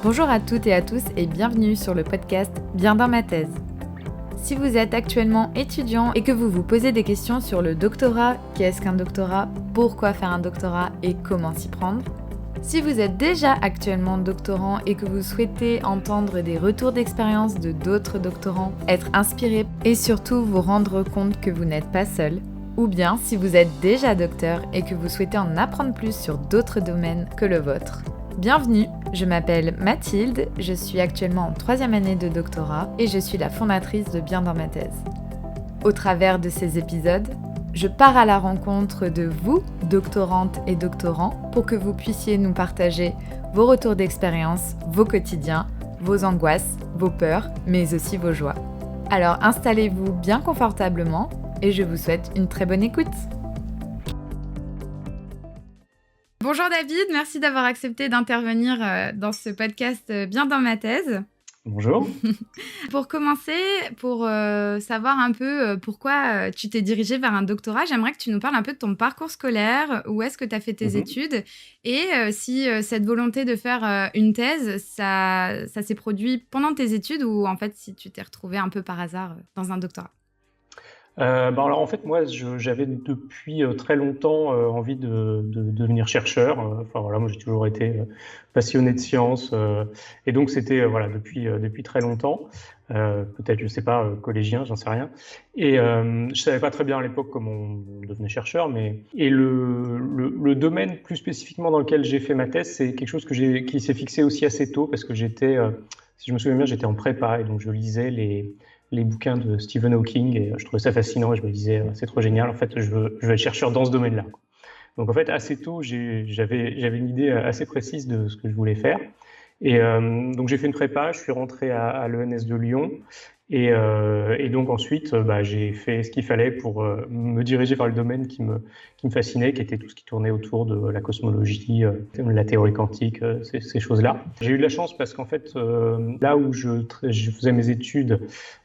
Bonjour à toutes et à tous et bienvenue sur le podcast Bien dans ma thèse. Si vous êtes actuellement étudiant et que vous vous posez des questions sur le doctorat, qu'est-ce qu'un doctorat, pourquoi faire un doctorat et comment s'y prendre, si vous êtes déjà actuellement doctorant et que vous souhaitez entendre des retours d'expérience de d'autres doctorants, être inspiré et surtout vous rendre compte que vous n'êtes pas seul, ou bien si vous êtes déjà docteur et que vous souhaitez en apprendre plus sur d'autres domaines que le vôtre. Bienvenue, je m'appelle Mathilde, je suis actuellement en 3e année de doctorat et je suis la fondatrice de Bien dans ma thèse. Au travers de ces épisodes, je pars à la rencontre de vous, doctorantes et doctorants, pour que vous puissiez nous partager vos retours d'expérience, vos quotidiens, vos angoisses, vos peurs, mais aussi vos joies. Alors installez-vous bien confortablement et je vous souhaite une très bonne écoute. Bonjour David, merci d'avoir accepté d'intervenir dans ce podcast Bien dans ma thèse. Bonjour. Pour commencer, pour savoir un peu pourquoi tu t'es dirigé vers un doctorat, j'aimerais que tu nous parles un peu de ton parcours scolaire, où est-ce que tu as fait tes études et si cette volonté de faire une thèse, ça s'est produit pendant tes études ou en fait si tu t'es retrouvé un peu par hasard dans un doctorat. Alors en fait moi j'avais depuis très longtemps envie de devenir chercheur. Enfin voilà, moi j'ai toujours été passionné de sciences et donc c'était voilà depuis très longtemps. Peut-être je sais pas collégien, j'en sais rien. Et je savais pas très bien à l'époque comment on devenait chercheur, mais et le domaine plus spécifiquement dans lequel j'ai fait ma thèse, c'est quelque chose qui s'est fixé aussi assez tôt parce que j'étais si je me souviens bien, j'étais en prépa et donc je lisais les bouquins de Stephen Hawking et je trouvais ça fascinant et je me disais c'est trop génial, en fait je veux être chercheur dans ce domaine-là. Donc en fait assez tôt j'avais une idée assez précise de ce que je voulais faire et donc j'ai fait une prépa, je suis rentré à l'ENS de Lyon et donc ensuite j'ai fait ce qu'il fallait pour me diriger vers le domaine qui me fascinait, qui était tout ce qui tournait autour de la cosmologie, la théorie quantique, ces choses-là. J'ai eu de la chance parce qu'en fait là où je faisais mes études,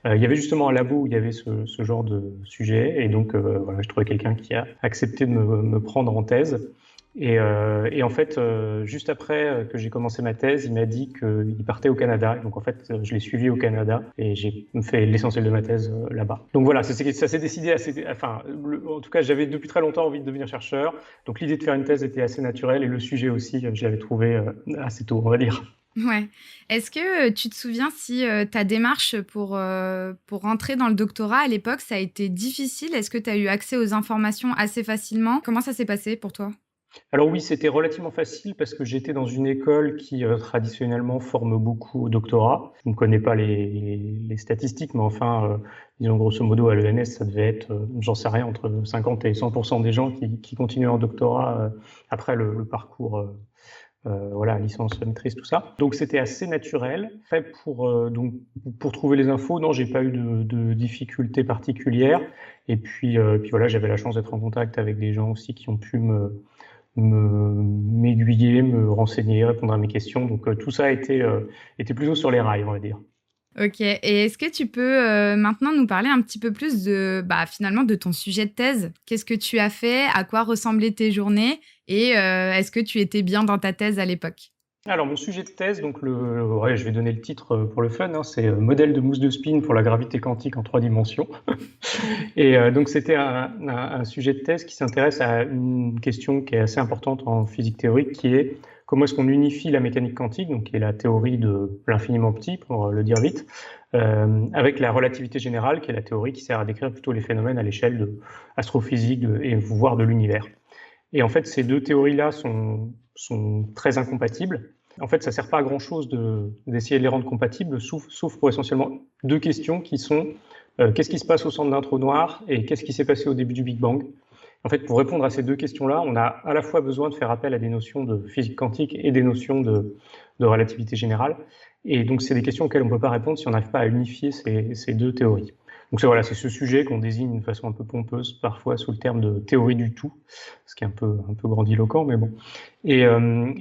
il y avait justement un labo où il y avait ce genre de sujet et donc voilà, je trouvais quelqu'un qui a accepté de me prendre en thèse. Et en fait, juste après que j'ai commencé ma thèse, il m'a dit qu'il partait au Canada. Donc en fait, je l'ai suivi au Canada et j'ai fait l'essentiel de ma thèse là-bas. Donc voilà, ça s'est décidé en tout cas, j'avais depuis très longtemps envie de devenir chercheur. Donc l'idée de faire une thèse était assez naturelle et le sujet aussi, je l'avais trouvé assez tôt, on va dire. Ouais. Est-ce que tu te souviens si ta démarche pour rentrer dans le doctorat à l'époque, ça a été difficile? Est-ce que tu as eu accès aux informations assez facilement? Comment ça s'est passé pour toi? Alors oui, c'était relativement facile parce que j'étais dans une école qui traditionnellement forme beaucoup au doctorat. Je ne connais pas les statistiques, mais enfin, disons grosso modo à l'ENS, ça devait être, j'en sais rien, entre 50 et 100% des gens qui continuent en doctorat après le parcours voilà, licence, maîtrise, tout ça. Donc c'était assez naturel. Après, pour trouver les infos, non, j'ai pas eu de difficultés particulières. Et puis voilà, j'avais la chance d'être en contact avec des gens aussi qui ont pu m'aiguiller, me renseigner, répondre à mes questions. Donc tout ça était plutôt sur les rails, on va dire. Ok. Et est-ce que tu peux maintenant nous parler un petit peu plus finalement de ton sujet de thèse? Qu'est-ce que tu as fait? À quoi ressemblaient tes journées? Et est-ce que tu étais bien dans ta thèse à l'époque? Alors mon sujet de thèse, donc ouais, je vais donner le titre pour le fun, hein, c'est modèle de mousse de spin pour la gravité quantique en 3 dimensions. Et donc c'était un sujet de thèse qui s'intéresse à une question qui est assez importante en physique théorique, qui est comment est-ce qu'on unifie la mécanique quantique, donc qui est la théorie de l'infiniment petit, pour le dire vite, avec la relativité générale, qui est la théorie qui sert à décrire plutôt les phénomènes à l'échelle astrophysique et voire de l'univers. Et en fait, ces deux théories-là sont très incompatibles. En fait, ça ne sert pas à grand-chose d'essayer de les rendre compatibles, sauf pour essentiellement deux questions qui sont qu'est-ce qui se passe au centre d'un trou noir et qu'est-ce qui s'est passé au début du Big Bang. En fait, pour répondre à ces deux questions-là, on a à la fois besoin de faire appel à des notions de physique quantique et des notions de relativité générale. Et donc, c'est des questions auxquelles on ne peut pas répondre si on n'arrive pas à unifier ces deux théories. Donc voilà, c'est ce sujet qu'on désigne d'une façon un peu pompeuse, parfois sous le terme de théorie du tout, ce qui est un peu grandiloquent, mais bon. Et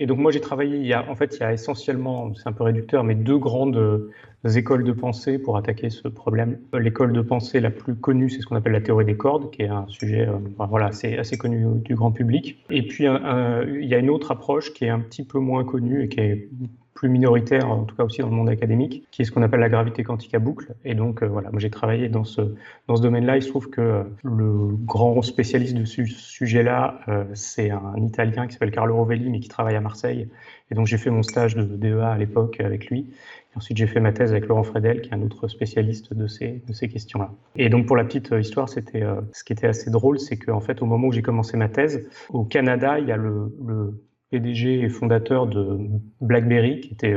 donc moi j'ai travaillé, il y a essentiellement, c'est un peu réducteur, mais deux grandes écoles de pensée pour attaquer ce problème. L'école de pensée la plus connue, c'est ce qu'on appelle la théorie des cordes, qui est un sujet voilà, c'est assez connu du grand public. Et puis il y a une autre approche qui est un petit peu moins connue et qui est plus minoritaire, en tout cas aussi dans le monde académique, qui est ce qu'on appelle la gravité quantique à boucle. Et donc voilà, moi j'ai travaillé dans ce domaine-là. Il se trouve que le grand spécialiste de ce sujet-là, c'est un Italien qui s'appelle Carlo Rovelli, mais qui travaille à Marseille. Et donc j'ai fait mon stage de DEA à l'époque avec lui. Et ensuite j'ai fait ma thèse avec Laurent Fredel, qui est un autre spécialiste de ces questions-là. Et donc pour la petite histoire, c'était ce qui était assez drôle, c'est qu'en fait au moment où j'ai commencé ma thèse, au Canada, il y a le PDG et fondateur de BlackBerry, qui était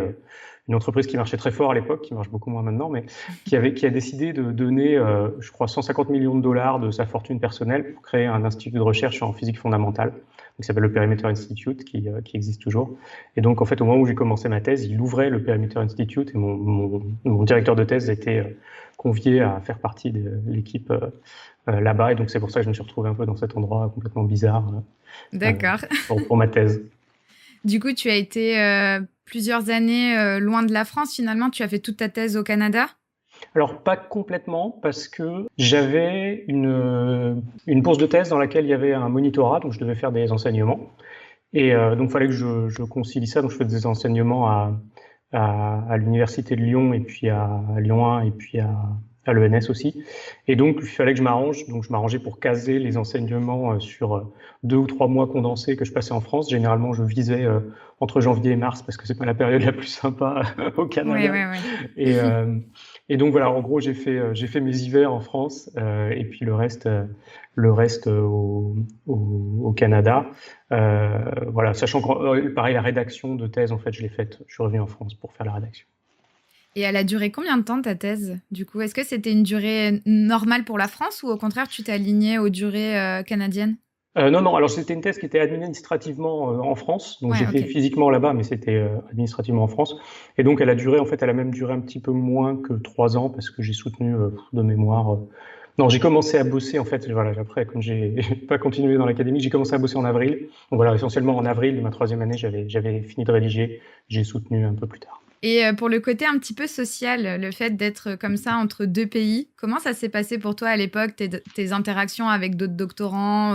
une entreprise qui marchait très fort à l'époque, qui marche beaucoup moins maintenant, mais qui a décidé de donner, je crois, 150 millions de dollars de sa fortune personnelle pour créer un institut de recherche en physique fondamentale, qui s'appelle le Perimeter Institute, qui existe toujours. Et donc, en fait, au moment où j'ai commencé ma thèse, il ouvrait le Perimeter Institute et mon directeur de thèse a été convié à faire partie de l'équipe là-bas. Et donc, c'est pour ça que je me suis retrouvé un peu dans cet endroit complètement bizarre D'accord. Pour ma thèse. Du coup, tu as été plusieurs années loin de la France. Finalement, tu as fait toute ta thèse au Canada? Alors, pas complètement, parce que j'avais une bourse de thèse dans laquelle il y avait un monitorat, donc je devais faire des enseignements. Et donc, il fallait que je concilie ça. Donc, je faisais des enseignements à l'Université de Lyon, et puis à Lyon 1, et puis à l'ENS aussi. Et donc, il fallait que je m'arrange. Donc, je m'arrangeais pour caser les enseignements sur 2 ou 3 mois condensés que je passais en France. Généralement, je visais entre janvier et mars parce que c'est pas la période la plus sympa au Canada. Ouais. Et donc, voilà, en gros, j'ai fait mes hivers en France et puis le reste au Canada. Voilà, sachant que, pareil, la rédaction de thèse, en fait, je l'ai faite. Je suis revenu en France pour faire la rédaction. Et elle a duré combien de temps ta thèse, du coup? Est-ce que c'était une durée normale pour la France ou au contraire tu t'es aligné aux durées canadiennes? Non, alors c'était une thèse qui était administrativement en France, donc Ouais, j'étais ok. physiquement là-bas, mais c'était administrativement en France. Et donc elle a même duré un petit peu moins que 3 ans parce que j'ai soutenu de mémoire. Non, j'ai commencé à bosser en fait. Voilà, après, comme j'ai pas continué dans l'académie, j'ai commencé à bosser en avril. Donc voilà, essentiellement en avril de ma 3e année, j'avais fini de rédiger. J'ai soutenu un peu plus tard. Et pour le côté un petit peu social, le fait d'être comme ça entre 2 pays, comment ça s'est passé pour toi à l'époque, tes interactions avec d'autres doctorants,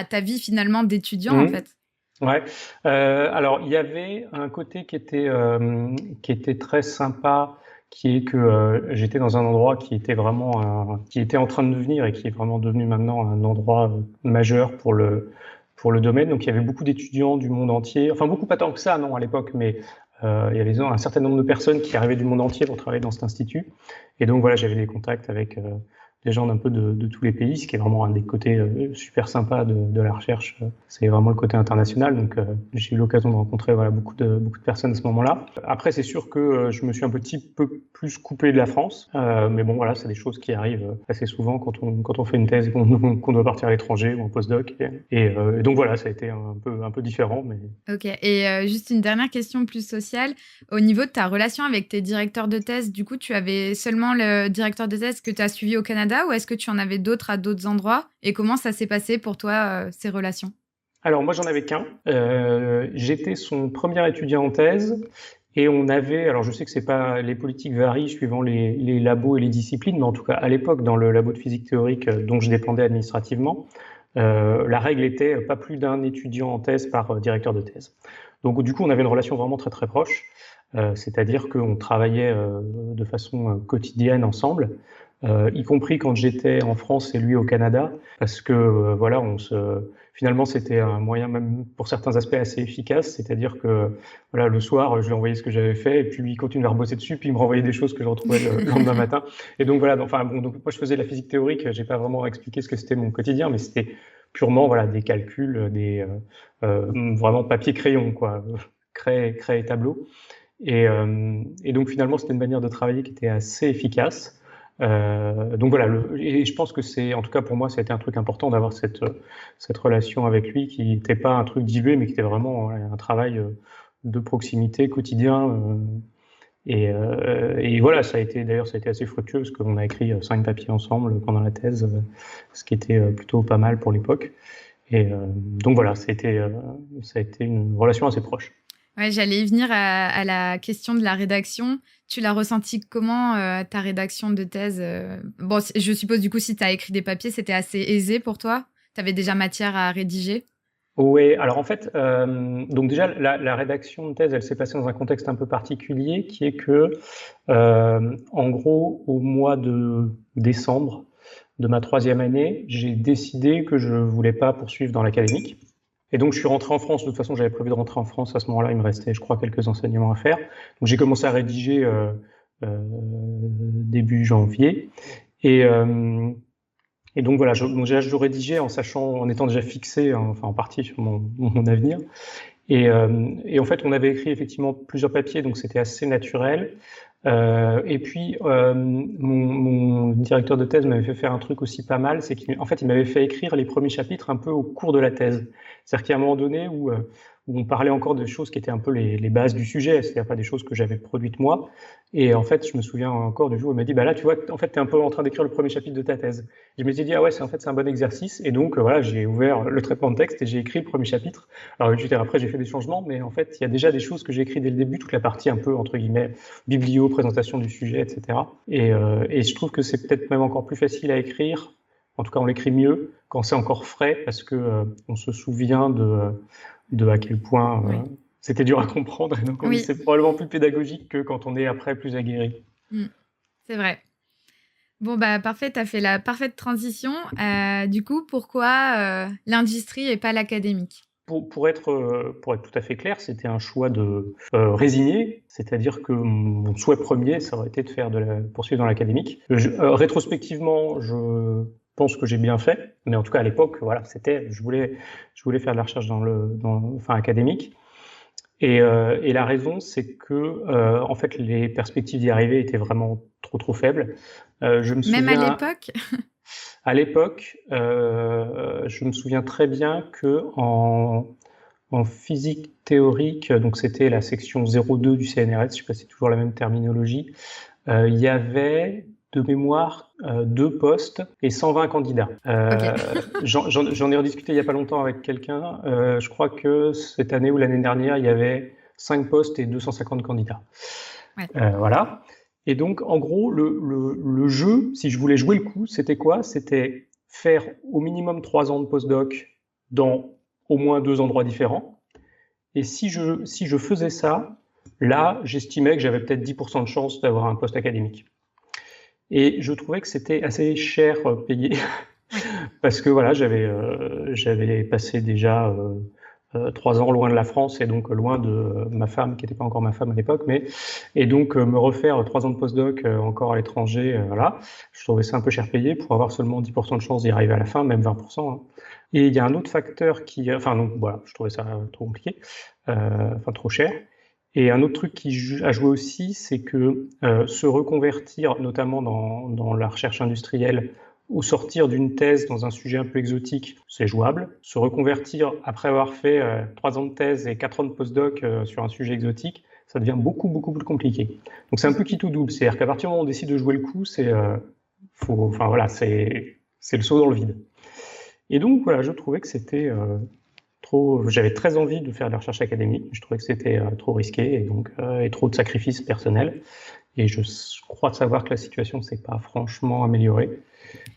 ta vie finalement d'étudiant en fait? Ouais. Alors il y avait un côté qui était très sympa, qui est que j'étais dans un endroit qui était vraiment qui était en train de devenir et qui est vraiment devenu maintenant un endroit majeur pour le domaine. Donc il y avait beaucoup d'étudiants du monde entier, enfin beaucoup pas tant que ça non à l'époque, mais il y avait un certain nombre de personnes qui arrivaient du monde entier pour travailler dans cet institut. Et donc voilà, j'avais des contacts avec des gens d'un peu de tous les pays, ce qui est vraiment un des côtés super sympas de la recherche. C'est vraiment le côté international. Donc j'ai eu l'occasion de rencontrer voilà, beaucoup de personnes à ce moment-là. Après, c'est sûr que je me suis un petit peu plus coupé de la France. Mais bon, voilà, c'est des choses qui arrivent assez souvent quand on fait une thèse et qu'on doit partir à l'étranger ou en postdoc. Et donc voilà, ça a été un peu différent. Mais... Ok, et juste une dernière question plus sociale. Au niveau de ta relation avec tes directeurs de thèse, du coup, tu avais seulement le directeur de thèse que tu as suivi au Canada ou est-ce que tu en avais d'autres à d'autres endroits? Et comment ça s'est passé pour toi, ces relations? Alors moi j'en avais qu'un. J'étais son premier étudiant en thèse et on avait, alors je sais que c'est pas, les politiques varient suivant les labos et les disciplines, mais en tout cas à l'époque dans le labo de physique théorique dont je dépendais administrativement, la règle était pas plus d'un étudiant en thèse par directeur de thèse. Donc du coup on avait une relation vraiment très très proche, c'est-à-dire qu'on travaillait de façon quotidienne ensemble. Y compris quand j'étais en France et lui au Canada, parce que voilà, finalement c'était un moyen même pour certains aspects assez efficace, c'est-à-dire que voilà, le soir je lui envoyais ce que j'avais fait et puis lui il continuait à rebosser dessus, puis il me renvoyait des choses que je retrouvais le lendemain matin. Et donc voilà, enfin bon, donc moi je faisais de la physique théorique, j'ai pas vraiment expliqué ce que c'était mon quotidien, mais c'était purement voilà des calculs, vraiment papier crayon quoi, craie et tableau. Et donc finalement c'était une manière de travailler qui était assez efficace. Donc voilà, et je pense que c'est, en tout cas pour moi, ça a été un truc important d'avoir cette relation avec lui qui n'était pas un truc dilué, mais qui était vraiment voilà, un travail de proximité quotidien. Et voilà, ça a été assez fructueux parce qu'on a écrit 5 papiers ensemble pendant la thèse, ce qui était plutôt pas mal pour l'époque. Et donc voilà, ça a été une relation assez proche. Ouais, j'allais y venir à la question de la rédaction. Tu l'as ressenti comment, ta rédaction de thèse? Bon, je suppose, du coup, si tu as écrit des papiers, c'était assez aisé pour toi? Tu avais déjà matière à rédiger? Oui, alors en fait, donc déjà la rédaction de thèse, elle s'est passée dans un contexte un peu particulier, qui est que, en gros, au mois de décembre de ma troisième année, j'ai décidé que je voulais pas poursuivre dans l'académique. Et donc je suis rentré en France. De toute façon, j'avais prévu de rentrer en France à ce moment-là. Il me restait, je crois, quelques enseignements à faire. Donc j'ai commencé à rédiger début janvier. Et, et donc voilà, je rédigeais en sachant, en étant déjà fixé, hein, enfin en partie sur mon avenir. Et en fait, on avait écrit effectivement plusieurs papiers, donc c'était assez naturel. Et puis, mon directeur de thèse m'avait fait faire un truc aussi pas mal, c'est qu'en fait, il m'avait fait écrire les premiers chapitres un peu au cours de la thèse. C'est-à-dire qu'il y a un moment donné où on parlait encore de choses qui étaient un peu les bases du sujet, c'est-à-dire pas des choses que j'avais produites moi. Et en fait, je me souviens encore du jour où il m'a dit, bah là, tu vois, en fait, t'es un peu en train d'écrire le premier chapitre de ta thèse. Et je me suis dit, ah ouais, en fait, c'est un bon exercice. Et donc, voilà, j'ai ouvert le traitement de texte et j'ai écrit le premier chapitre. Alors, juste après, j'ai fait des changements, mais en fait, il y a déjà des choses que j'ai écrites dès le début, toute la partie un peu, entre guillemets, biblio, présentation du sujet, etc. Et je trouve que c'est peut-être même encore plus facile à écrire. En tout cas, on l'écrit mieux quand c'est encore frais, parce que on se souvient de à quel point Oui. c'était dur à comprendre. Et donc, Oui, c'est probablement plus pédagogique que quand on est après plus aguerri. c'est vrai. Bon, bah parfait, tu as fait la parfaite transition. Du coup, pourquoi l'industrie et pas l'académique? Pour être tout à fait clair, c'était un choix de résigné, c'est-à-dire que mon souhait premier, ça aurait été de faire poursuivre dans l'académique. Rétrospectivement, je pense que j'ai bien fait, mais en tout cas à l'époque, voilà, je voulais faire de la recherche enfin académique. Et la raison, c'est que en fait, les perspectives d'y arriver étaient vraiment trop faibles. Je me Même à souviens. l'époque? À l'époque, je me souviens très bien que en physique théorique, donc c'était la section 02 du CNRS, je ne sais pas si c'est toujours la même terminologie, il y avait de mémoire 2 postes et 120 candidats. Ok. J'en ai rediscuté il n'y a pas longtemps avec quelqu'un. Je crois que cette année ou l'année dernière, il y avait 5 postes et 250 candidats. Ouais. Voilà. Et donc, en gros, le jeu, si je voulais jouer le coup, c'était quoi? C'était faire au minimum 3 ans de postdoc dans au moins 2 endroits différents. Et si je faisais ça, là, j'estimais que j'avais peut-être 10% de chance d'avoir un poste académique. Et je trouvais que c'était assez cher payé, parce que voilà, j'avais passé déjà 3 ans loin de la France et donc loin de ma femme, qui n'était pas encore ma femme à l'époque, et donc me refaire 3 ans de postdoc encore à l'étranger, voilà, je trouvais ça un peu cher payé pour avoir seulement 10% de chance d'y arriver à la fin, même 20%. Hein. Et il y a un autre facteur enfin donc voilà, je trouvais ça trop compliqué, enfin trop cher. Et un autre truc qui a joué aussi, c'est que se reconvertir, notamment dans la recherche industrielle, ou sortir d'une thèse dans un sujet un peu exotique, c'est jouable. Se reconvertir après avoir fait 3 ans de thèse et 4 ans de postdoc sur un sujet exotique, ça devient beaucoup plus compliqué. Donc c'est un peu qui tout double. C'est-à-dire qu'à partir du moment où on décide de jouer le coup, enfin voilà, c'est le saut dans le vide. Et donc voilà, je trouvais que c'était j'avais très envie de faire de la recherche académique, mais je trouvais que c'était trop risqué et trop de sacrifices personnels. Et je crois savoir que la situation ne s'est pas franchement améliorée.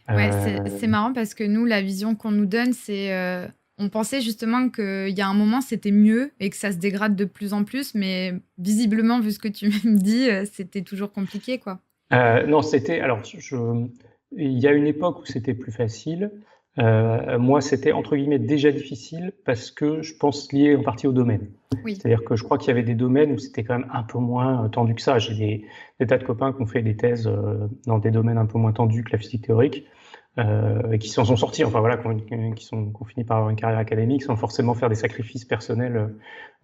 Ouais, c'est marrant parce que nous, la vision qu'on nous donne, c'est on pensait justement qu'il y a un moment, c'était mieux et que ça se dégrade de plus en plus, mais visiblement, vu ce que tu me dis, c'était toujours compliqué, quoi. Non, alors, il y a une époque où c'était plus facile. Moi, c'était entre guillemets déjà difficile parce que je pense lié en partie au domaine. Oui. C'est-à-dire que je crois qu'il y avait des domaines où c'était quand même un peu moins tendu que ça. J'ai des tas de copains qui ont fait des thèses dans des domaines un peu moins tendus que la physique théorique et qui s'en sont sortis. Enfin voilà, qui ont fini par avoir une carrière académique sans forcément faire des sacrifices personnels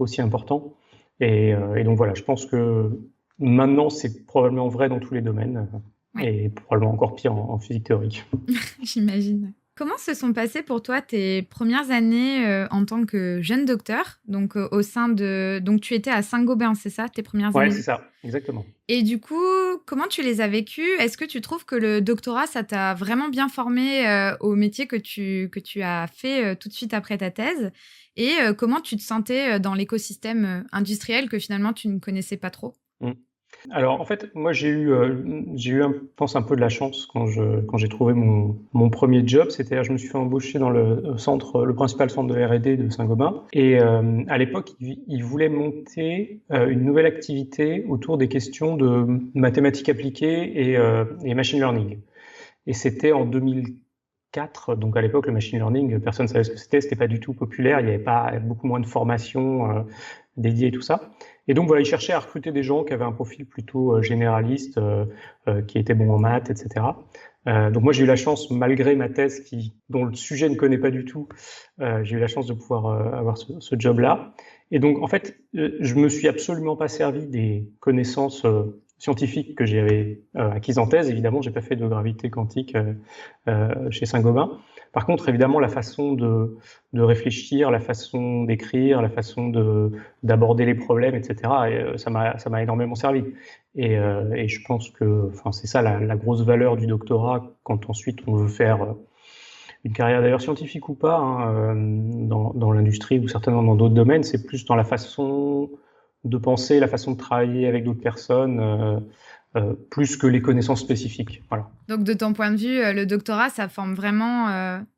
aussi importants. Et donc voilà, je pense que maintenant c'est probablement vrai dans tous les domaines Ouais. et probablement encore pire en physique théorique. J'imagine. Comment se sont passées pour toi tes premières années en tant que jeune docteur, donc au sein de... Donc tu étais à Saint-Gobain, c'est ça, tes premières Ouais, années? c'est ça, exactement. Et du coup, comment tu les as vécues? Est-ce que tu trouves que le doctorat, ça t'a vraiment bien formé au métier que tu as fait tout de suite après ta thèse? Et comment tu te sentais dans l'écosystème industriel que finalement tu ne connaissais pas trop? Mm. Alors, en fait, moi, je pense, un peu de la chance quand j'ai trouvé mon premier job. C'est-à-dire, je me suis fait embaucher dans le principal centre de R&D de Saint-Gobain. Et à l'époque, ils voulaient monter une nouvelle activité autour des questions de mathématiques appliquées et machine learning. Et c'était en 2004. Donc, à l'époque, le machine learning, personne ne savait ce que c'était. C'était pas du tout populaire. Il n'y avait pas beaucoup moins de formations dédiées et tout ça. Et donc voilà, ils cherchaient à recruter des gens qui avaient un profil plutôt généraliste, qui étaient bons en maths, etc. Donc moi j'ai eu la chance, malgré ma thèse dont le sujet ne connaît pas du tout, j'ai eu la chance de pouvoir avoir ce job-là. Et donc en fait, je me suis absolument pas servi des connaissances scientifiques que j'avais acquises en thèse. Évidemment, j'ai pas fait de gravité quantique chez Saint-Gobain. Par contre, évidemment, la façon de réfléchir, la façon d'écrire, la façon d'aborder les problèmes, etc., ça m'a énormément servi. Et je pense que, enfin, c'est ça la grosse valeur du doctorat quand ensuite on veut faire une carrière d'ailleurs scientifique ou pas, hein, dans l'industrie ou certainement dans d'autres domaines, c'est plus dans la façon de penser, la façon de travailler avec d'autres personnes. Plus que les connaissances spécifiques. Voilà. Donc, de ton point de vue, le doctorat, ça forme vraiment,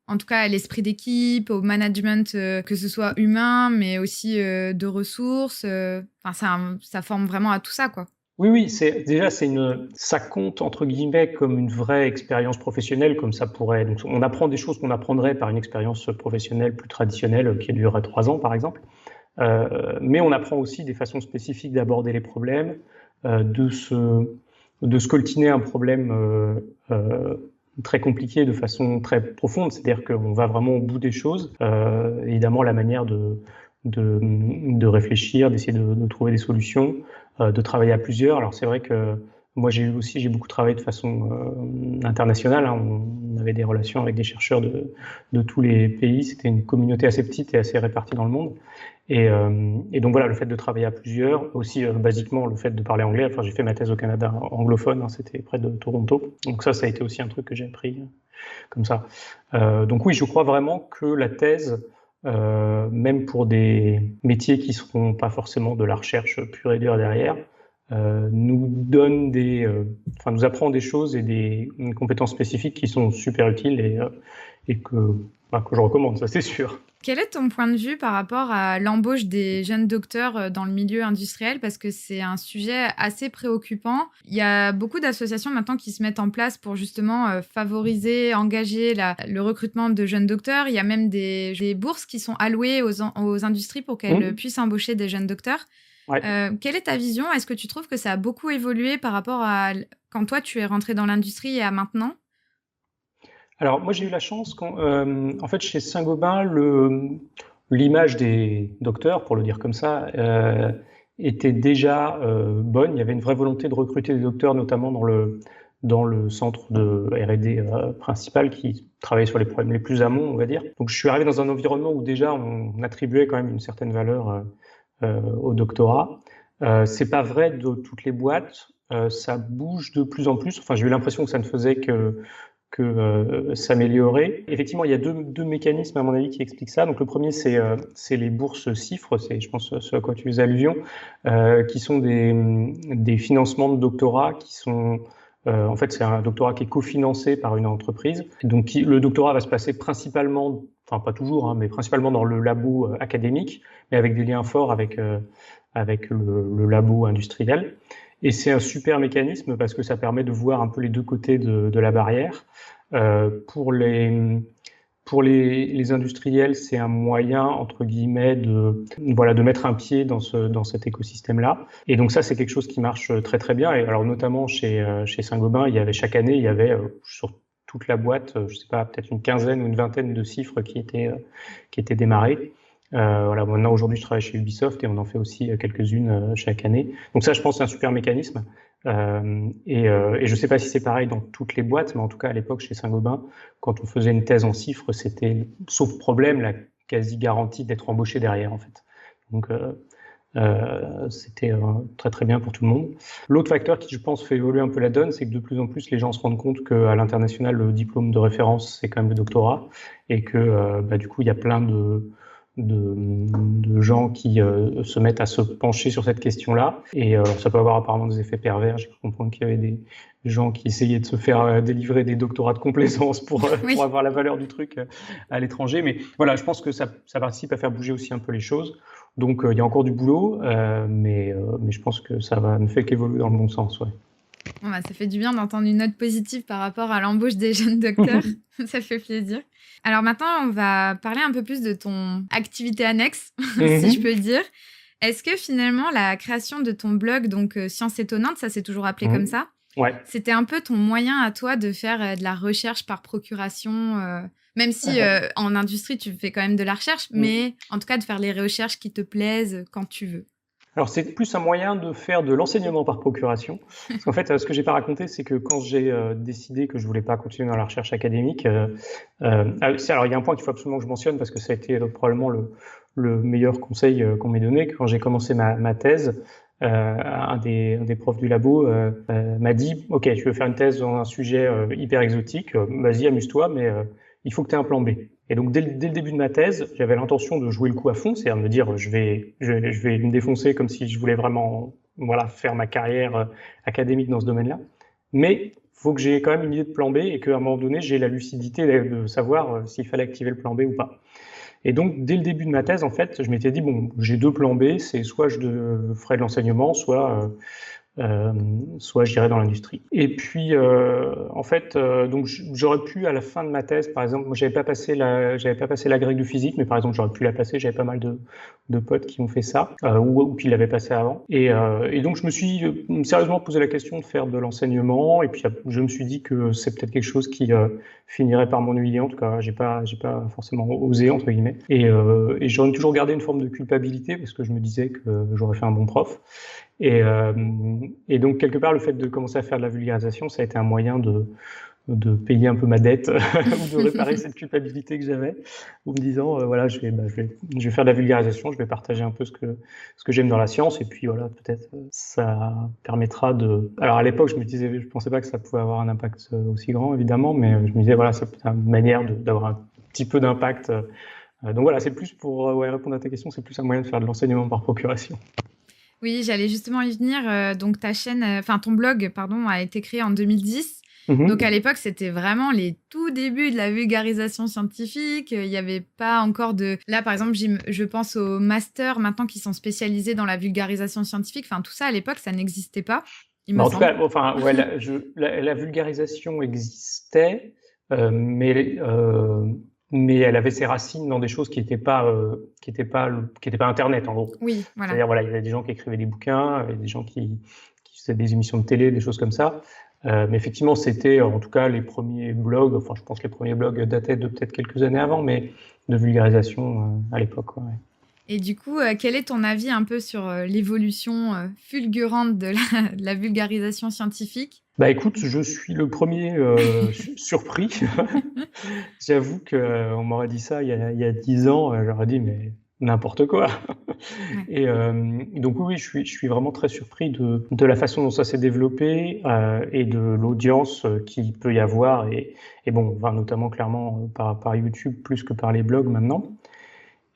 en tout cas, à l'esprit d'équipe, au management, que ce soit humain, mais aussi de ressources. Ça forme vraiment à tout ça, quoi. Oui, ça compte entre guillemets comme une vraie expérience professionnelle, comme ça pourrait. Donc, on apprend des choses qu'on apprendrait par une expérience professionnelle plus traditionnelle qui durerait 3 ans, par exemple. Mais on apprend aussi des façons spécifiques d'aborder les problèmes, de scoltiner un problème très compliqué de façon très profonde, c'est-à-dire qu'on va vraiment au bout des choses. Évidemment, la manière de réfléchir, d'essayer de trouver des solutions, de travailler à plusieurs. Alors c'est vrai que moi j'ai beaucoup travaillé de façon internationale, hein. On avait des relations avec des chercheurs de tous les pays. C'était une communauté assez petite et assez répartie dans le monde. Et donc voilà, le fait de travailler à plusieurs, aussi basiquement le fait de parler anglais. Enfin, j'ai fait ma thèse au Canada anglophone, hein, c'était près de Toronto. Donc ça a été aussi un truc que j'ai appris comme ça. Donc oui, je crois vraiment que la thèse, même pour des métiers qui seront pas forcément de la recherche pure et dure derrière, nous apprend des choses et des compétences spécifiques qui sont super utiles et que je recommande, ça c'est sûr. Quel est ton point de vue par rapport à l'embauche des jeunes docteurs dans le milieu industriel? Parce que c'est un sujet assez préoccupant. Il y a beaucoup d'associations maintenant qui se mettent en place pour justement favoriser, engager le recrutement de jeunes docteurs. Il y a même des bourses qui sont allouées aux industries pour qu'elles puissent embaucher des jeunes docteurs. Ouais. Quelle est ta vision? Est-ce que tu trouves que ça a beaucoup évolué par rapport à quand toi tu es rentré dans l'industrie et à maintenant? Alors, moi, j'ai eu la chance en fait, chez Saint-Gobain, l'image des docteurs, pour le dire comme ça, était déjà bonne. Il y avait une vraie volonté de recruter des docteurs, notamment dans le centre de R&D principal qui travaillait sur les problèmes les plus amont, on va dire. Donc, je suis arrivé dans un environnement où déjà on attribuait quand même une certaine valeur au doctorat. C'est pas vrai de toutes les boîtes. Ça bouge de plus en plus. Enfin, j'ai eu l'impression que ça ne faisait que s'améliorer. Effectivement, il y a deux mécanismes, à mon avis, qui expliquent ça. Donc, le premier, c'est les bourses CIFRE, c'est, je pense, ce à quoi tu faisais allusion, qui sont des financements de doctorat qui sont... en fait, c'est un doctorat qui est cofinancé par une entreprise. Donc, le doctorat va se passer principalement, enfin pas toujours, hein, mais principalement dans le labo académique, mais avec des liens forts avec le labo industriel. Et c'est un super mécanisme parce que ça permet de voir un peu les deux côtés de la barrière. Pour les industriels, c'est un moyen, entre guillemets, de mettre un pied dans cet écosystème-là. Et donc ça, c'est quelque chose qui marche très très bien. Et alors notamment chez Saint-Gobain, chaque année, il y avait sur toute la boîte, je sais pas, peut-être une quinzaine ou une vingtaine de CIFRE qui étaient démarrés. Maintenant, aujourd'hui, je travaille chez Ubisoft et on en fait aussi quelques-unes chaque année. Donc ça, je pense, c'est un super mécanisme. Et je ne sais pas si c'est pareil dans toutes les boîtes, mais en tout cas, à l'époque, chez Saint-Gobain, quand on faisait une thèse en CIFRE, c'était, sauf problème, la quasi-garantie d'être embauché derrière, en fait. Donc, c'était très, très bien pour tout le monde. L'autre facteur qui, je pense, fait évoluer un peu la donne, c'est que de plus en plus, les gens se rendent compte qu'à l'international, le diplôme de référence, c'est quand même le doctorat et que, du coup, il y a plein de gens qui se mettent à se pencher sur cette question-là. Et ça peut avoir apparemment des effets pervers. J'ai cru comprendre qu'il y avait des gens qui essayaient de se faire délivrer des doctorats de complaisance pour avoir la valeur du truc à l'étranger. Mais voilà, je pense que ça participe à faire bouger aussi un peu les choses. Donc il y a encore du boulot, mais je pense que ça ne fait qu'évoluer dans le bon sens. Ouais. Bon, bah, ça fait du bien d'entendre une note positive par rapport à l'embauche des jeunes docteurs. Ça fait plaisir. Alors maintenant, on va parler un peu plus de ton activité annexe, si je peux dire. Est-ce que finalement, la création de ton blog, donc Science étonnante, ça s'est toujours appelé comme ça, ouais. C'était un peu ton moyen à toi de faire de la recherche par procuration, même si en industrie, tu fais quand même de la recherche, mais en tout cas de faire les recherches qui te plaisent quand tu veux. Alors, c'est plus un moyen de faire de l'enseignement par procuration. Parce qu'en fait, ce que j'ai pas raconté, c'est que quand j'ai décidé que je voulais pas continuer dans la recherche académique, alors il y a un point qu'il faut absolument que je mentionne parce que ça a été probablement le meilleur conseil qu'on m'ait donné. Quand j'ai commencé ma thèse, un des profs du labo m'a dit « Ok, tu veux faire une thèse dans un sujet hyper exotique, vas-y, amuse-toi, mais il faut que tu aies un plan B. » Et donc, dès le début de ma thèse, j'avais l'intention de jouer le coup à fond, c'est-à-dire de me dire je vais me défoncer comme si je voulais vraiment faire ma carrière académique dans ce domaine-là. Mais il faut que j'ai quand même une idée de plan B et qu'à un moment donné, j'ai la lucidité de savoir s'il fallait activer le plan B ou pas. Et donc, dès le début de ma thèse, en fait, je m'étais dit, bon, j'ai 2 plans B, c'est soit je ferai de l'enseignement, soit j'irai dans l'industrie. Et puis, en fait, donc j'aurais pu à la fin de ma thèse, par exemple, moi j'avais pas passé l'agrég de physique, mais par exemple j'aurais pu la passer. J'avais pas mal de potes qui ont fait ça ou qui l'avaient passé avant. Et donc je me suis sérieusement posé la question de faire de l'enseignement. Et puis je me suis dit que c'est peut-être quelque chose qui finirait par m'ennuyer. En tout cas, j'ai pas forcément osé entre guillemets. Et j'en ai toujours gardé une forme de culpabilité parce que je me disais que j'aurais fait un bon prof. Et donc, quelque part, le fait de commencer à faire de la vulgarisation, ça a été un moyen de payer un peu ma dette ou de réparer cette culpabilité que j'avais, en me disant, voilà, je vais faire de la vulgarisation, je vais partager un peu ce que j'aime dans la science, et puis voilà, peut-être ça permettra de... Alors, à l'époque, je pensais pas que ça pouvait avoir un impact aussi grand, évidemment, mais je me disais, voilà, c'est une manière d'avoir un petit peu d'impact. Donc voilà, c'est plus pour répondre à ta question, c'est plus un moyen de faire de l'enseignement par procuration. Oui, j'allais justement y venir. Donc, ton blog, pardon, a été créé en 2010. Donc, à l'époque, c'était vraiment les tout débuts de la vulgarisation scientifique. Il n'y avait pas encore de... Là, par exemple, je pense aux masters maintenant qui sont spécialisés dans la vulgarisation scientifique. Enfin, tout ça, à l'époque, ça n'existait pas. En tout cas, la vulgarisation existait, mais elle avait ses racines dans des choses qui n'étaient pas Internet, en gros. Oui, voilà. C'est-à-dire, voilà, il y avait des gens qui écrivaient des bouquins, il y avait des gens qui faisaient des émissions de télé, des choses comme ça. Mais effectivement, c'était en tout cas les premiers blogs, enfin, je pense que les premiers blogs dataient de peut-être quelques années avant, mais de vulgarisation à l'époque. Ouais. Et du coup, quel est ton avis un peu sur l'évolution fulgurante de la vulgarisation scientifique ? Bah écoute, je suis le premier surpris. J'avoue qu'on m'aurait dit ça il y a 10 ans, j'aurais dit mais n'importe quoi. Et donc oui, je suis vraiment très surpris de la façon dont ça s'est développé et de l'audience qu'il peut y avoir et bon, notamment clairement par YouTube plus que par les blogs maintenant.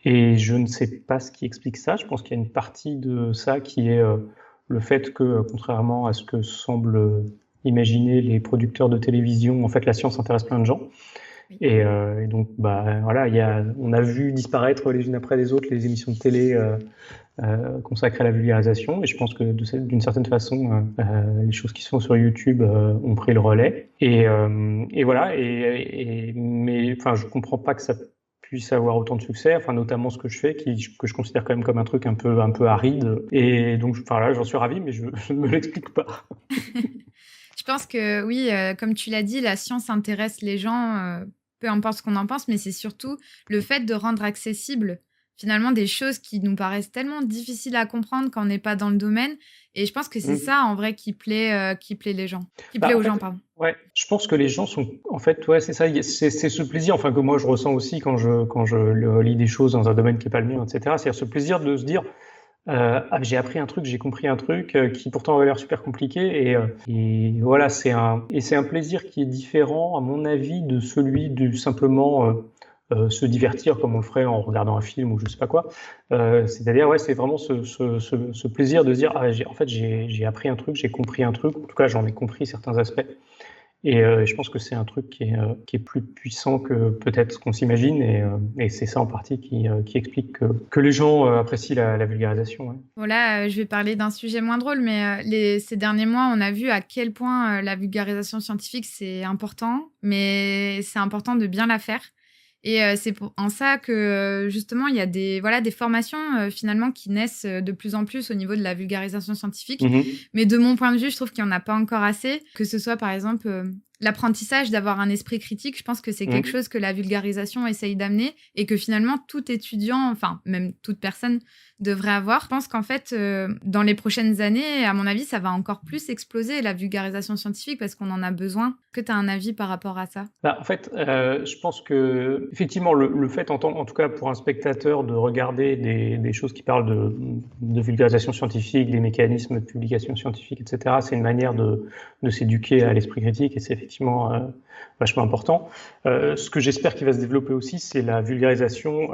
Et je ne sais pas ce qui explique ça. Je pense qu'il y a une partie de ça qui est le fait que, contrairement à ce que semblent imaginer les producteurs de télévision, en fait, la science intéresse plein de gens. Et donc, voilà, on a vu disparaître les unes après les autres les émissions de télé consacrées à la vulgarisation. Et je pense que d'une certaine façon, les choses qui se font sur YouTube ont pris le relais. Et voilà. Mais enfin, je comprends pas que ça puisse avoir autant de succès, enfin notamment ce que je fais, que je considère quand même comme un truc un peu aride. Et donc, là, j'en suis ravi, mais je ne me l'explique pas. Je pense que oui, comme tu l'as dit, la science intéresse les gens, peu importe ce qu'on en pense, mais c'est surtout le fait de rendre accessible finalement des choses qui nous paraissent tellement difficiles à comprendre quand on n'est pas dans le domaine. Et je pense que c'est ça en vrai qui plaît les gens, plaît aux gens, pardon. Ouais, je pense que les gens sont, en fait, ouais, c'est ça, c'est ce plaisir, enfin que moi je ressens aussi quand je lis des choses dans un domaine qui est pas le mien, etc. C'est ce plaisir de se dire. J'ai appris un truc, j'ai compris un truc qui pourtant avait l'air super compliqué et voilà, c'est un plaisir qui est différent à mon avis de celui du simplement se divertir comme on le ferait en regardant un film ou je sais pas quoi. C'est-à-dire, ouais, c'est vraiment ce plaisir de se dire, en fait, j'ai appris un truc, j'ai compris un truc, en tout cas, j'en ai compris certains aspects. Et je pense que c'est un truc qui est plus puissant que peut-être ce qu'on s'imagine, et c'est ça en partie qui explique que les gens apprécient la vulgarisation. Ouais. Voilà, je vais parler d'un sujet moins drôle, mais ces derniers mois, on a vu à quel point la vulgarisation scientifique, c'est important, mais c'est important de bien la faire. Et c'est en ça que justement, il y a des formations finalement qui naissent de plus en plus au niveau de la vulgarisation scientifique. Mais de mon point de vue, je trouve qu'il n'y en a pas encore assez. Que ce soit par exemple l'apprentissage d'avoir un esprit critique, je pense que c'est quelque chose que la vulgarisation essaye d'amener et que finalement tout étudiant, enfin même toute personne devrait avoir. Je pense qu'en fait, dans les prochaines années, à mon avis, ça va encore plus exploser la vulgarisation scientifique parce qu'on en a besoin. Est-ce que tu as un avis par rapport à ça ? En fait, je pense que effectivement, le fait, en tout cas pour un spectateur, de regarder des choses qui parlent de vulgarisation scientifique, des mécanismes de publication scientifique, etc., c'est une manière de s'éduquer à l'esprit critique, et c'est effectivement vachement important. Ce que j'espère qu'il va se développer aussi, c'est la vulgarisation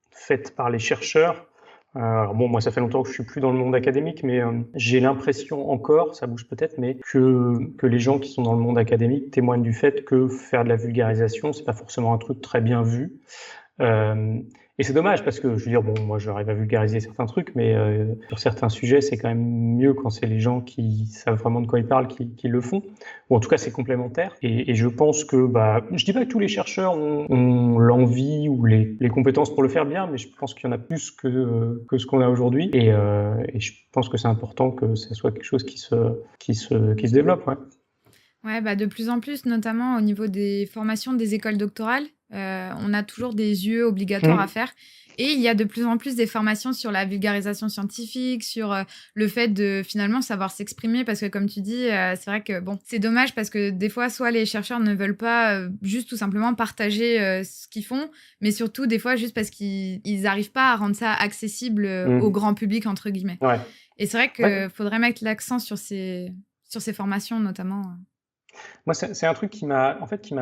faite par les chercheurs. Alors bon, moi, ça fait longtemps que je suis plus dans le monde académique, mais j'ai l'impression encore, ça bouge peut-être, mais que les gens qui sont dans le monde académique témoignent du fait que faire de la vulgarisation, c'est pas forcément un truc très bien vu. Et c'est dommage parce que, je veux dire, bon, moi, j'arrive à vulgariser certains trucs, mais sur certains sujets, c'est quand même mieux quand c'est les gens qui savent vraiment de quoi ils parlent qui le font. Ou en tout cas, c'est complémentaire. Et je pense que, je dis pas que tous les chercheurs ont l'envie ou les compétences pour le faire bien, mais je pense qu'il y en a plus que ce qu'on a aujourd'hui. Et je pense que c'est important que ce soit quelque chose qui se développe, ouais. Ouais, de plus en plus, notamment au niveau des formations des écoles doctorales, on a toujours des UE obligatoires à faire. Et il y a de plus en plus des formations sur la vulgarisation scientifique, sur le fait de finalement savoir s'exprimer, parce que comme tu dis, c'est vrai que bon, c'est dommage parce que des fois, soit les chercheurs ne veulent pas juste tout simplement partager ce qu'ils font, mais surtout des fois juste parce qu'ils n'arrivent pas à rendre ça accessible au grand public, entre guillemets. Ouais. Et c'est vrai qu'il faudrait mettre l'accent sur ces formations notamment. Moi, c'est un truc qui m'a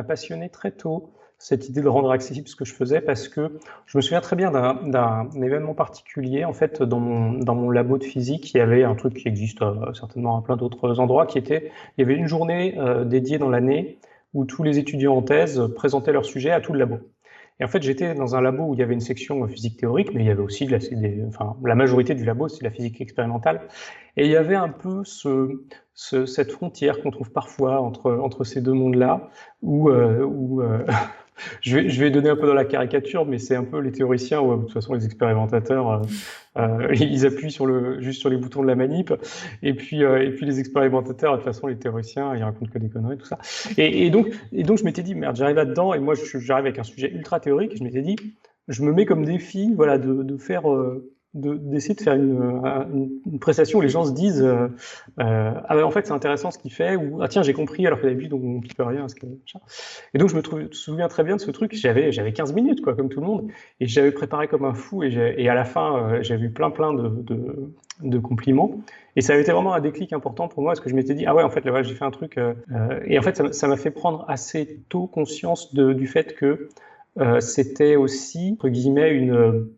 passionné très tôt, cette idée de rendre accessible ce que je faisais, parce que je me souviens très bien d'un événement particulier. En fait, dans mon labo de physique, il y avait un truc qui existe certainement à plein d'autres endroits, il y avait une journée dédiée dans l'année où tous les étudiants en thèse présentaient leur sujet à tout le labo. Et en fait, j'étais dans un labo où il y avait une section physique théorique, mais il y avait aussi la majorité du labo, c'est de la physique expérimentale. Et il y avait un peu cette frontière qu'on trouve parfois entre ces deux mondes-là, où je vais donner un peu dans la caricature, mais c'est un peu les théoriciens, ou de toute façon les expérimentateurs, ils appuient juste sur les boutons de la manip, et puis les expérimentateurs, de toute façon les théoriciens, ils racontent que des conneries, tout ça. Et donc je m'étais dit, merde, j'arrive là-dedans, et moi j'arrive avec un sujet ultra théorique, et je m'étais dit, je me mets comme défi, voilà, d'essayer de faire une prestation où les gens se disent en fait c'est intéressant ce qu'il fait, ou tiens j'ai compris alors que d'habitude on ne peut rien. Et donc je me souviens très bien de ce truc. J'avais 15 minutes quoi, comme tout le monde, et j'avais préparé comme un fou, et à la fin j'avais eu plein de compliments, et ça avait été vraiment un déclic important pour moi, parce que je m'étais dit en fait là j'ai fait un truc, et en fait ça m'a fait prendre assez tôt conscience du fait que c'était aussi, entre guillemets,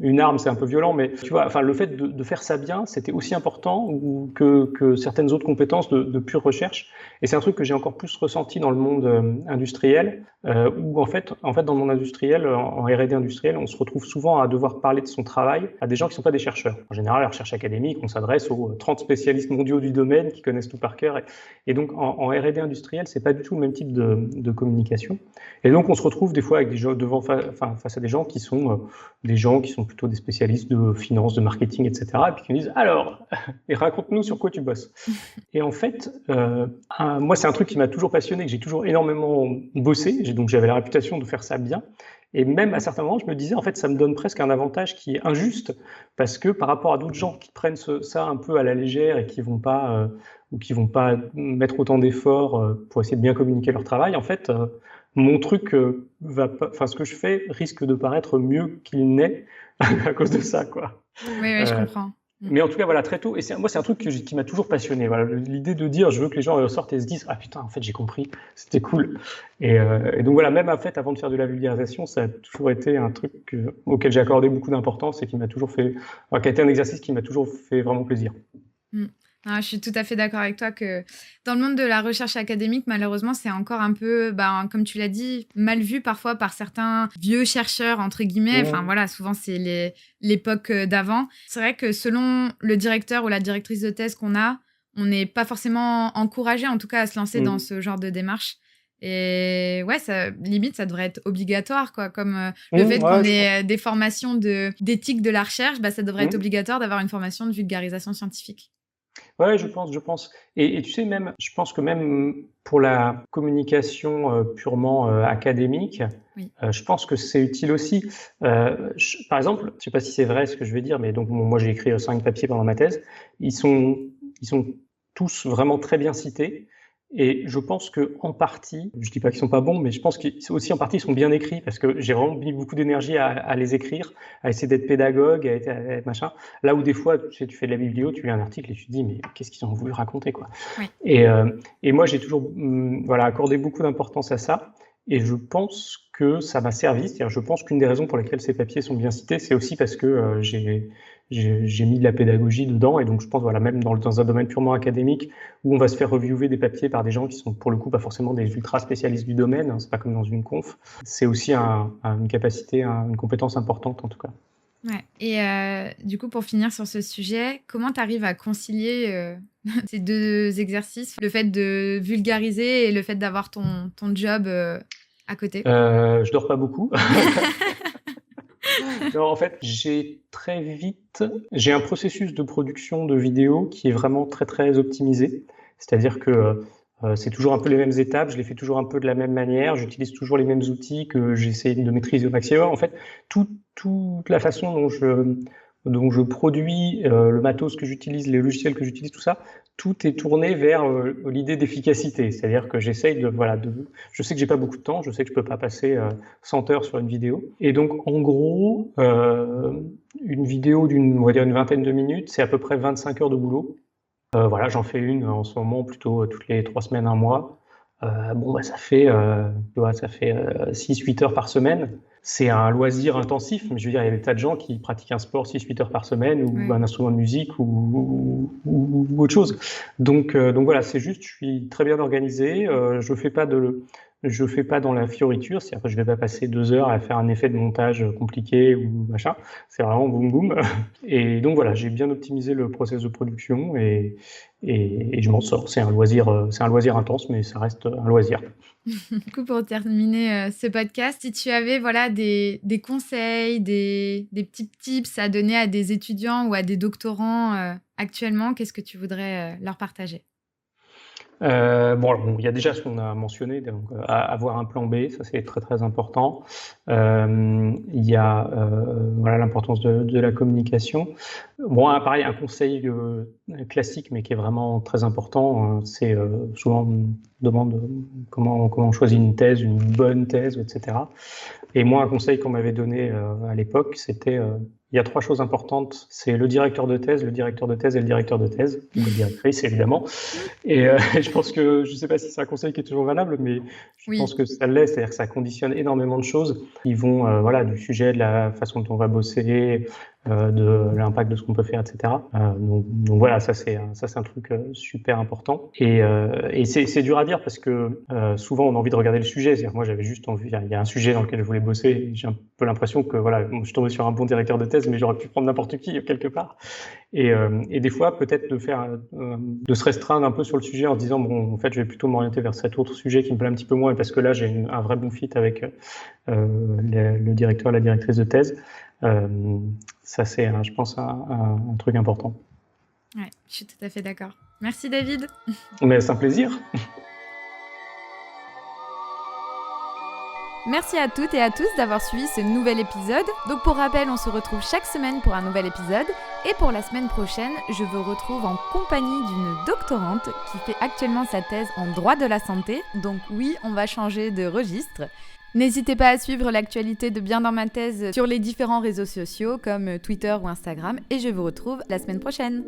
une arme, c'est un peu violent, mais tu vois, enfin, le fait de faire ça bien, c'était aussi important que certaines autres compétences de pure recherche. Et c'est un truc que j'ai encore plus ressenti dans le monde industriel, où en fait, dans le monde industriel, en R&D industriel, on se retrouve souvent à devoir parler de son travail à des gens qui ne sont pas des chercheurs. En général, la recherche académique, on s'adresse aux 30 spécialistes mondiaux du domaine qui connaissent tout par cœur. Et donc, en R&D industriel, c'est pas du tout le même type de communication. Et donc, on se retrouve des fois avec des gens face à des gens qui sont plutôt des spécialistes de finance, de marketing, etc. Et puis qui nous disent alors, et raconte-nous sur quoi tu bosses. Et en fait, moi, c'est un truc qui m'a toujours passionné, que j'ai toujours énormément bossé. Donc, j'avais la réputation de faire ça bien. Et même à certains moments, je me disais, en fait, ça me donne presque un avantage qui est injuste, parce que par rapport à d'autres gens qui prennent ça un peu à la légère et qui vont pas mettre autant d'efforts pour essayer de bien communiquer leur travail, en fait, mon truc ce que je fais risque de paraître mieux qu'il n'est à cause de ça, quoi. Oui, je comprends. Mais en tout cas, voilà, très tôt. Et moi, c'est un truc qui m'a toujours passionné. Voilà, l'idée de dire, je veux que les gens sortent et se disent, ah putain, en fait, j'ai compris, c'était cool. Et donc voilà, même en fait, avant de faire de la vulgarisation, ça a toujours été un truc auquel j'ai accordé beaucoup d'importance et qui m'a toujours fait, enfin, qui a été un exercice qui m'a toujours fait vraiment plaisir. Ah, je suis tout à fait d'accord avec toi que dans le monde de la recherche académique, malheureusement, c'est encore un peu, comme tu l'as dit, mal vu parfois par certains vieux chercheurs, entre guillemets. Enfin voilà, souvent c'est l'époque d'avant. C'est vrai que selon le directeur ou la directrice de thèse qu'on a, on n'est pas forcément encouragé, en tout cas, à se lancer dans ce genre de démarche. Et ouais, limite, ça devrait être obligatoire, quoi. Comme le fait qu'on ait des formations d'éthique de la recherche, ça devrait être obligatoire d'avoir une formation de vulgarisation scientifique. Ouais, je pense. Et tu sais, même, je pense que même pour la communication purement académique, je pense que c'est utile aussi. Par exemple, je sais pas si c'est vrai ce que je vais dire, mais donc moi j'ai écrit 5 papiers pendant ma thèse. Ils sont tous vraiment très bien cités. Et je pense que en partie, je dis pas qu'ils sont pas bons, mais je pense qu'aussi en partie ils sont bien écrits parce que j'ai vraiment mis beaucoup d'énergie à les écrire, à essayer d'être pédagogue, à être machin. Là où des fois, tu fais de la biblio, tu lis un article et tu te dis mais qu'est-ce qu'ils ont voulu raconter, quoi. Oui. Et moi j'ai toujours accordé beaucoup d'importance à ça. Et je pense que ça m'a servi. C'est-à-dire, je pense qu'une des raisons pour lesquelles ces papiers sont bien cités, c'est aussi parce que j'ai mis de la pédagogie dedans. Et donc, je pense, voilà, même dans un domaine purement académique, où on va se faire reviewer des papiers par des gens qui sont, pour le coup, pas forcément des ultra spécialistes du domaine. Hein, c'est pas comme dans une conf. C'est aussi une capacité, une compétence importante, en tout cas. Ouais. Et du coup, pour finir sur ce sujet, comment tu arrives à concilier ces deux exercices, le fait de vulgariser et le fait d'avoir ton job à côté? Je dors pas beaucoup. Non, en fait, j'ai un processus de production de vidéos qui est vraiment très très optimisé. C'est-à-dire que c'est toujours un peu les mêmes étapes, je les fais toujours un peu de la même manière, j'utilise toujours les mêmes outils que j'essaie de maîtriser au maximum. En fait, toute la façon dont je produis le matos que j'utilise, les logiciels que j'utilise, tout ça, tout est tourné vers l'idée d'efficacité. C'est-à-dire que j'essaye je sais que j'ai pas beaucoup de temps, je sais que je peux pas passer 100 heures sur une vidéo. Et donc, en gros, une vidéo on va dire une vingtaine de minutes, c'est à peu près 25 heures de boulot. Voilà, j'en fais une en ce moment plutôt toutes les 3 semaines, un mois. Ça fait 6-8 heures par semaine. C'est un loisir intensif, mais je veux dire, il y a des tas de gens qui pratiquent un sport 6-8 heures par semaine ou un instrument de musique ou autre chose. Donc voilà, c'est juste, je suis très bien organisé. Je fais pas dans la fioriture, c'est-à-dire que je vais pas passer 2 heures à faire un effet de montage compliqué ou machin. C'est vraiment boum boum. Et donc voilà, j'ai bien optimisé le process de production et je m'en sors. C'est un loisir intense, mais ça reste un loisir. Du coup, pour terminer ce podcast, si tu avais des conseils, des petits tips à donner à des étudiants ou à des doctorants actuellement, qu'est-ce que tu voudrais leur partager? Il y a déjà ce qu'on a mentionné, donc avoir un plan B, ça c'est très très important. Il y a l'importance de la communication. Pareil, un conseil classique, mais qui est vraiment très important, c'est souvent on me demande comment on choisit une thèse, une bonne thèse, etc. Et moi, un conseil qu'on m'avait donné à l'époque, c'était il y a 3 choses importantes, c'est le directeur de thèse et le directeur de thèse, ou la directrice évidemment. Et je pense que, je ne sais pas si c'est un conseil qui est toujours valable, mais je pense que ça l'est, c'est-à-dire que ça conditionne énormément de choses qui vont du sujet, de la façon dont on va bosser, de l'impact de ce qu'on peut faire, etc. Donc voilà, ça c'est un truc super important. Et c'est dur à dire parce que souvent on a envie de regarder le sujet. C'est-à-dire moi j'avais juste envie, il y a un sujet dans lequel je voulais bosser. Et j'ai un peu l'impression que je suis tombé sur un bon directeur de thèse, mais j'aurais pu prendre n'importe qui quelque part. Et des fois peut-être de se restreindre un peu sur le sujet en se disant en fait je vais plutôt m'orienter vers cet autre sujet qui me plaît un petit peu moins parce que là j'ai un vrai bon fit avec le directeur, la directrice de thèse. Ça c'est, je pense, un truc important. Ouais, je suis tout à fait d'accord. Merci David. Mais c'est un plaisir. Merci à toutes et à tous d'avoir suivi ce nouvel épisode. Donc pour rappel, on se retrouve chaque semaine pour un nouvel épisode. Et pour la semaine prochaine, je vous retrouve en compagnie d'une doctorante qui fait actuellement sa thèse en droit de la santé. Donc oui, on va changer de registre. N'hésitez pas à suivre l'actualité de Bien dans ma thèse sur les différents réseaux sociaux comme Twitter ou Instagram. Et je vous retrouve la semaine prochaine.